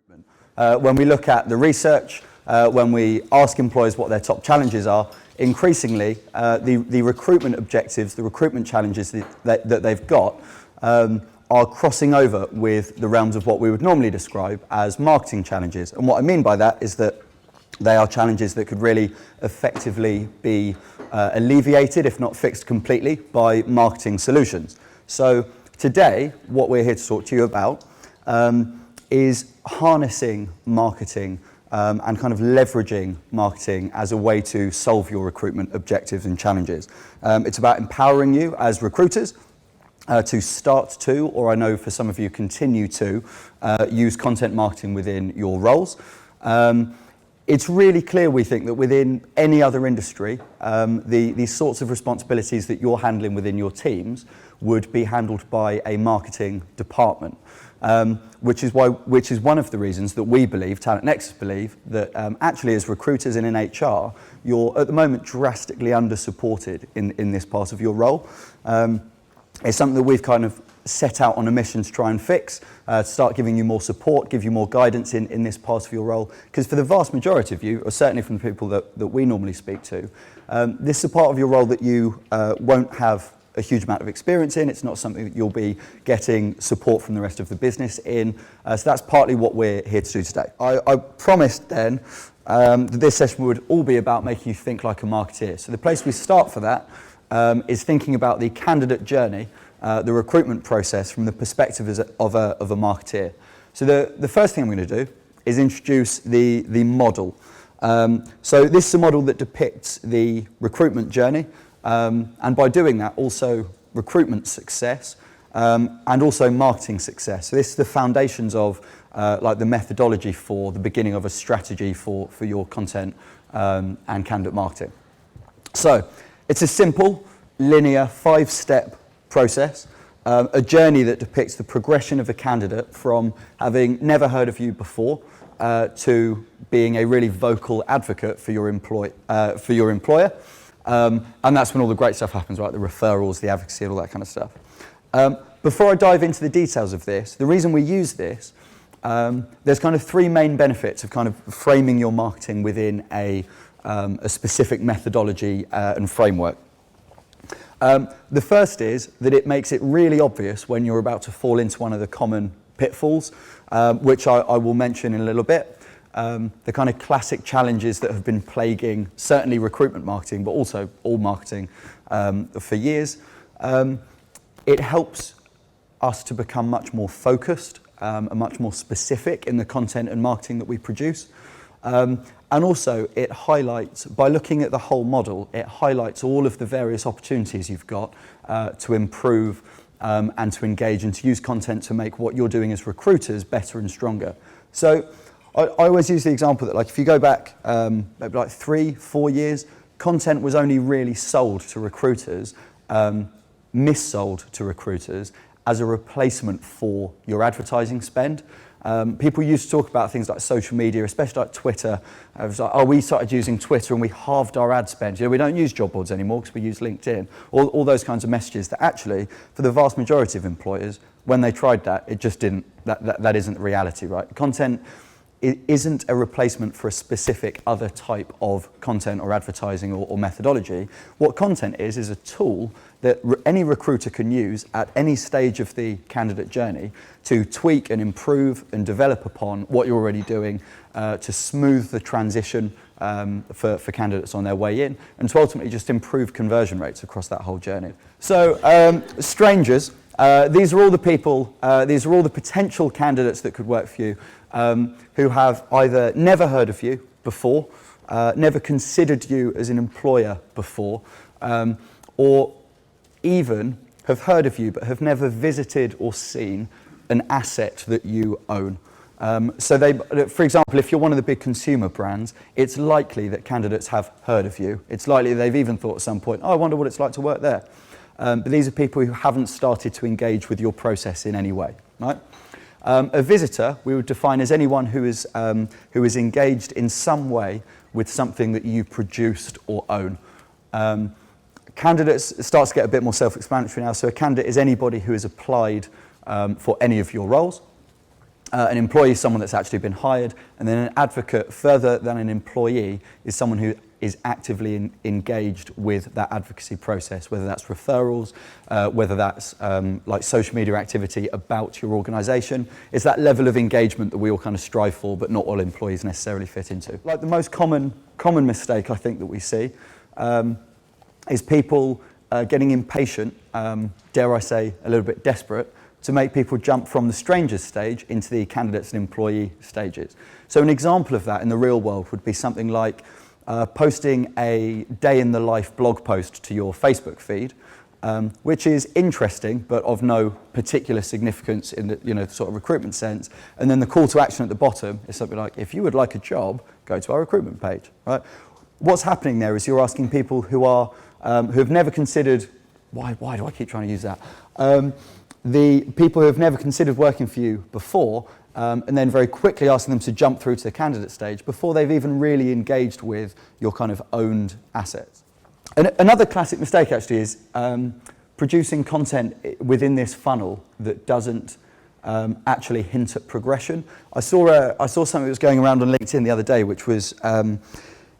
When we look at the research, when we ask employers what their top challenges are, increasingly the recruitment objectives, the recruitment challenges that they've got are crossing over with the realms of what we would normally describe as marketing challenges. And what I mean by that is that they are challenges that could really effectively be alleviated, if not fixed completely, by marketing solutions. So today, what we're here to talk to you about is harnessing marketing and kind of leveraging marketing as a way to solve your recruitment objectives and challenges. It's about empowering you as recruiters to start to, or I know for some of you continue to, use content marketing within your roles. It's really clear, we think, that within any other industry, these sorts of responsibilities that you're handling within your teams would be handled by a marketing department, which is one of the reasons that we believe, Talent Nexus believe, that actually as recruiters and in HR, you're at the moment drastically under-supported in this part of your role. It's something that we've kind of set out on a mission to try and fix, to start giving you more support, give you more guidance in this part of your role. Because for the vast majority of you, or certainly from the people that we normally speak to, this is a part of your role that you won't have a huge amount of experience in. It's not something that you'll be getting support from the rest of the business in. So that's partly what we're here to do today. I promised then that this session would all be about making you think like a marketeer. So the place we start for that is thinking about the candidate journey, the recruitment process from the perspective of a marketeer. So the first thing I'm going to do is introduce the model. So this is a model that depicts the recruitment journey, and by doing that also recruitment success and also marketing success. So this is the foundations of like the methodology for the beginning of a strategy for your content and candidate marketing. So it's a simple, linear, 5-step process, a journey that depicts the progression of a candidate from having never heard of you before to being a really vocal advocate for your employer. And that's when all the great stuff happens, right? The referrals, the advocacy, and all that kind of stuff. Before I dive into the details of this, the reason we use this, there's kind of 3 main benefits of kind of framing your marketing within a specific methodology and framework. The first is that it makes it really obvious when you're about to fall into one of the common pitfalls, which I will mention in a little bit. The kind of classic challenges that have been plaguing certainly recruitment marketing, but also all marketing for years. It helps us to become much more focused and much more specific in the content and marketing that we produce. And also it highlights, by looking at the whole model, it highlights all of the various opportunities you've got to improve and to engage and to use content to make what you're doing as recruiters better and stronger. So I always use the example that, like, if you go back maybe like 3-4 years, content was only really sold to recruiters, missold to recruiters as a replacement for your advertising spend. People used to talk about things like social media, especially like Twitter. It was like, oh, we started using Twitter and we halved our ad spend. You know, we don't use job boards anymore because we use LinkedIn. All those kinds of messages that actually, for the vast majority of employers, when they tried that, it just didn't, that isn't reality, right? Content isn't a replacement for a specific other type of content or advertising or methodology. What content is a tool that any recruiter can use at any stage of the candidate journey to tweak and improve and develop upon what you're already doing, to smooth the transition for candidates on their way in, and to ultimately just improve conversion rates across that whole journey. So, strangers, these are all the people, these are all the potential candidates that could work for you, who have either never heard of you before, never considered you as an employer before, or even have heard of you but have never visited or seen an asset that you own. So they, for example, if you're one of the big consumer brands, it's likely that candidates have heard of you. It's likely they've even thought at some point, oh, I wonder what it's like to work there. But these are people who haven't started to engage with your process in any way, right? A visitor we would define as anyone who is engaged in some way with something that you produced or own. Candidates, it starts to get a bit more self-explanatory now. So a candidate is anybody who has applied for any of your roles. An employee is someone that's actually been hired, and then an advocate, further than an employee, is someone who is actively engaged with that advocacy process, whether that's referrals, whether that's like social media activity about your organisation. It's that level of engagement that we all kind of strive for, but not all employees necessarily fit into. Like the most common mistake I think that we see is people getting impatient, dare I say a little bit desperate, to make people jump from the strangers stage into the candidates and employee stages. So an example of that in the real world would be something like posting a day in the life blog post to your Facebook feed, which is interesting but of no particular significance in the sort of recruitment sense. And then the call to action at the bottom is something like, if you would like a job, go to our recruitment page. Right? What's happening there is you're asking people who have never considered, why do I keep trying to use that? The people who have never considered working for you before, and then very quickly asking them to jump through to the candidate stage before they've even really engaged with your kind of owned assets. And another classic mistake actually is producing content within this funnel that doesn't actually hint at progression. I saw something that was going around on LinkedIn the other day, which was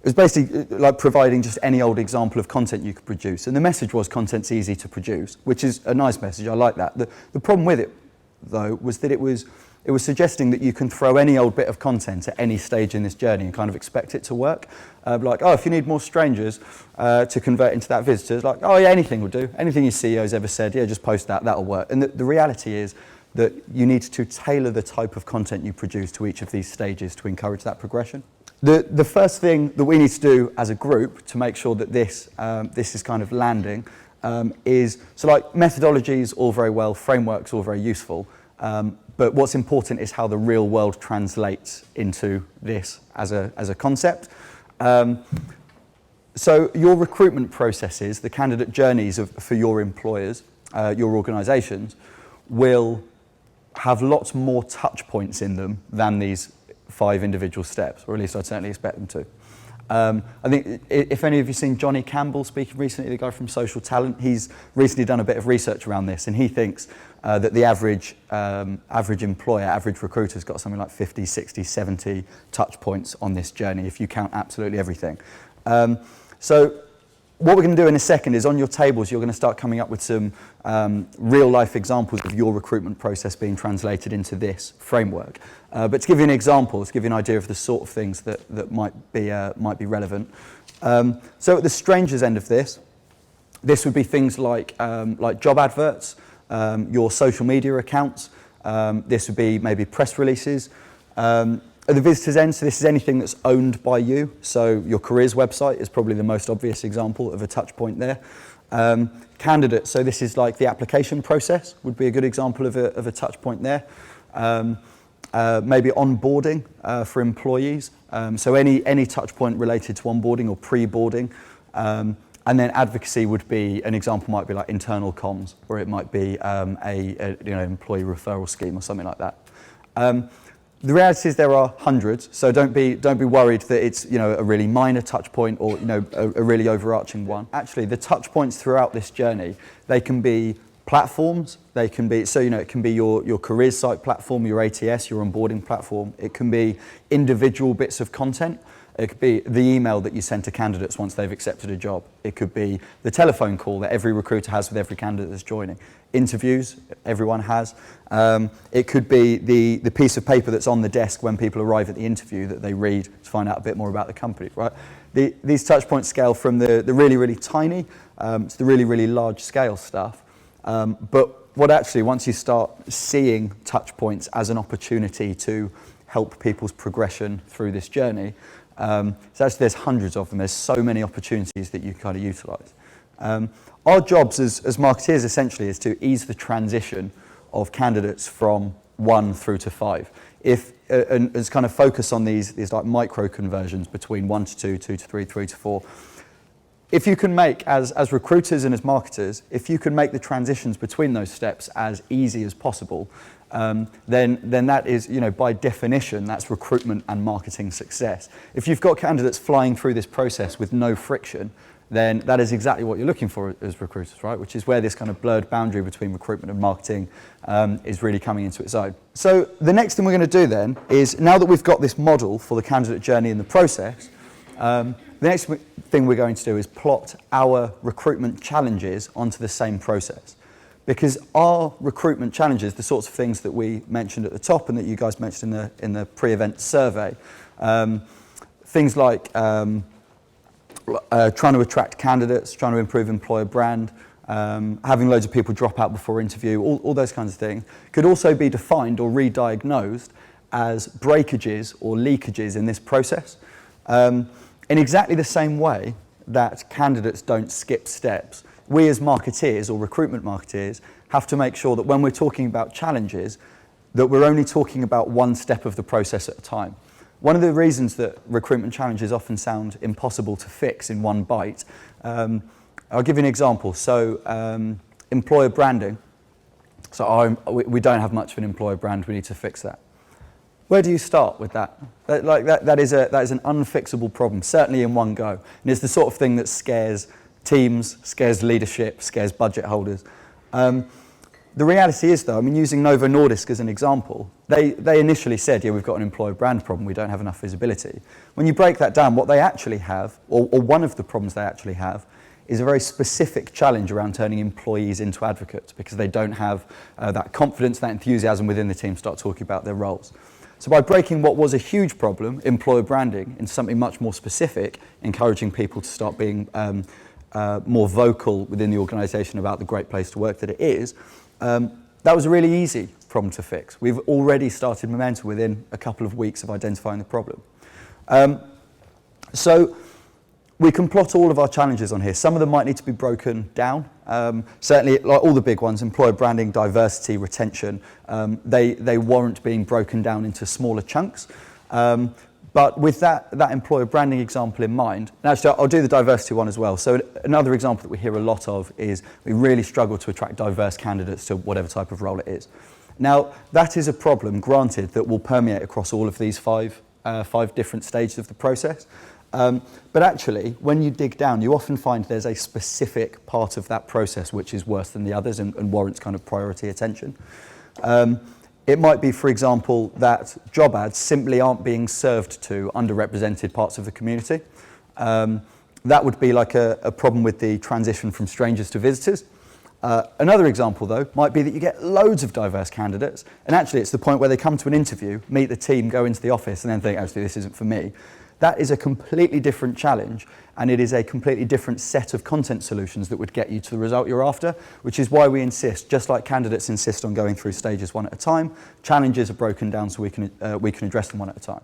it was basically like providing just any old example of content you could produce. And the message was content's easy to produce, which is a nice message. I like that. The problem with it, though, was that it was suggesting that you can throw any old bit of content at any stage in this journey and kind of expect it to work. Like, oh, if you need more strangers to convert into that visitor, it's like, oh yeah, anything will do. Anything your CEO's ever said, yeah, just post that, that'll work. And the reality is that you need to tailor the type of content you produce to each of these stages to encourage that progression. The first thing that we need to do as a group to make sure that this is kind of landing is, so like methodologies all very well, frameworks all very useful, but what's important is how the real world translates into this as a concept. So your recruitment processes, the candidate journeys for your employers, your organisations, will have lots more touch points in them than these 5 individual steps, or at least I'd certainly expect them to. I think if any of you seen Johnny Campbell speaking recently, the guy from Social Talent, he's recently done a bit of research around this, and he thinks that the average employer, average recruiter's got something like 50, 60, 70 touch points on this journey if you count absolutely everything. So what we're going to do in a second is on your tables you're going to start coming up with some real life examples of your recruitment process being translated into this framework. But to give you an example, to give you an idea of the sort of things that might be relevant. So at the strangers end of this would be things like job adverts, your social media accounts. This would be maybe press releases. At the visitors end, so this is anything that's owned by you. So your careers website is probably the most obvious example of a touch point there. Candidates, so this is like the application process would be a good example of a touch point there. Maybe onboarding for employees. So any touch point related to onboarding or pre-boarding. And then advocacy would be, an example might be like internal comms, or it might be a employee referral scheme or something like that. The reality is there are hundreds, so don't be worried that it's a really minor touch point or a really overarching one. Actually, the touch points throughout this journey, they can be platforms. They can be it can be your careers site platform, your ATS, your onboarding platform. It can be individual bits of content. It could be the email that you send to candidates once they've accepted a job. It could be the telephone call that every recruiter has with every candidate that's joining. Interviews, everyone has. It could be the piece of paper that's on the desk when people arrive at the interview that they read to find out a bit more about the company, right? These touch points scale from the really, really tiny to the really, really large scale stuff. But what actually, once you start seeing touch points as an opportunity to help people's progression through this journey, so actually there's hundreds of them. There's so many opportunities that you kind of utilise. Our jobs as marketeers essentially is to ease the transition of candidates from 1 through to 5. And kind of focus on these like micro conversions between 1 to 2, 2 to 3, 3 to 4. If you can make, as recruiters and as marketers, if you can make the transitions between those steps as easy as possible, then that is, by definition, that's recruitment and marketing success. If you've got candidates flying through this process with no friction, then that is exactly what you're looking for as recruiters, right? Which is where this kind of blurred boundary between recruitment and marketing is really coming into its own. So the next thing we're going to do then is, now that we've got this model for the candidate journey in the process, the next thing we're going to do is plot our recruitment challenges onto the same process. Because our recruitment challenges, the sorts of things that we mentioned at the top and that you guys mentioned in the pre-event survey, things like trying to attract candidates, trying to improve employer brand, having loads of people drop out before interview, all those kinds of things, could also be defined or re-diagnosed as breakages or leakages in this process. In exactly the same way that candidates don't skip steps, we as marketeers or recruitment marketeers have to make sure that when we're talking about challenges, that we're only talking about one step of the process at a time. One of the reasons that recruitment challenges often sound impossible to fix in one bite, I'll give you an example. So employer branding. So we don't have much of an employer brand, we need to fix that. Where do you start with that? That is an unfixable problem, certainly in one go. And it's the sort of thing that scares teams, scares leadership, scares budget holders. The reality is, though, I mean, using Novo Nordisk as an example, they initially said, yeah, we've got an employer brand problem, we don't have enough visibility. When you break that down, what they actually have, or one of the problems they actually have, is a very specific challenge around turning employees into advocates, because they don't have that confidence, that enthusiasm within the team to start talking about their roles. So by breaking what was a huge problem, employer branding, into something much more specific, encouraging people to start being more vocal within the organisation about the great place to work that it is, that was a really easy problem to fix. We've already started momentum within a couple of weeks of identifying the problem. So we can plot all of our challenges on here. Some of them might need to be broken down. Certainly, like all the big ones, employer branding, diversity, retention, they warrant being broken down into smaller chunks. But with that employer branding example in mind, and actually I'll do the diversity one as well. So another example that we hear a lot of is we really struggle to attract diverse candidates to whatever type of role it is. Now, that is a problem, granted, that will permeate across all of these five different stages of the process. But actually, when you dig down, you often find there's a specific part of that process which is worse than the others and warrants kind of priority attention. It might be, for example, that job ads simply aren't being served to underrepresented parts of the community. That would be like a problem with the transition from strangers to visitors. Another example, though, might be that you get loads of diverse candidates, and actually it's the point where they come to an interview, meet the team, go into the office, and then think, actually, this isn't for me. That is a completely different challenge, and it is a completely different set of content solutions that would get you to the result you're after, which is why we insist, just like candidates insist on going through stages one at a time, challenges are broken down so we can address them one at a time.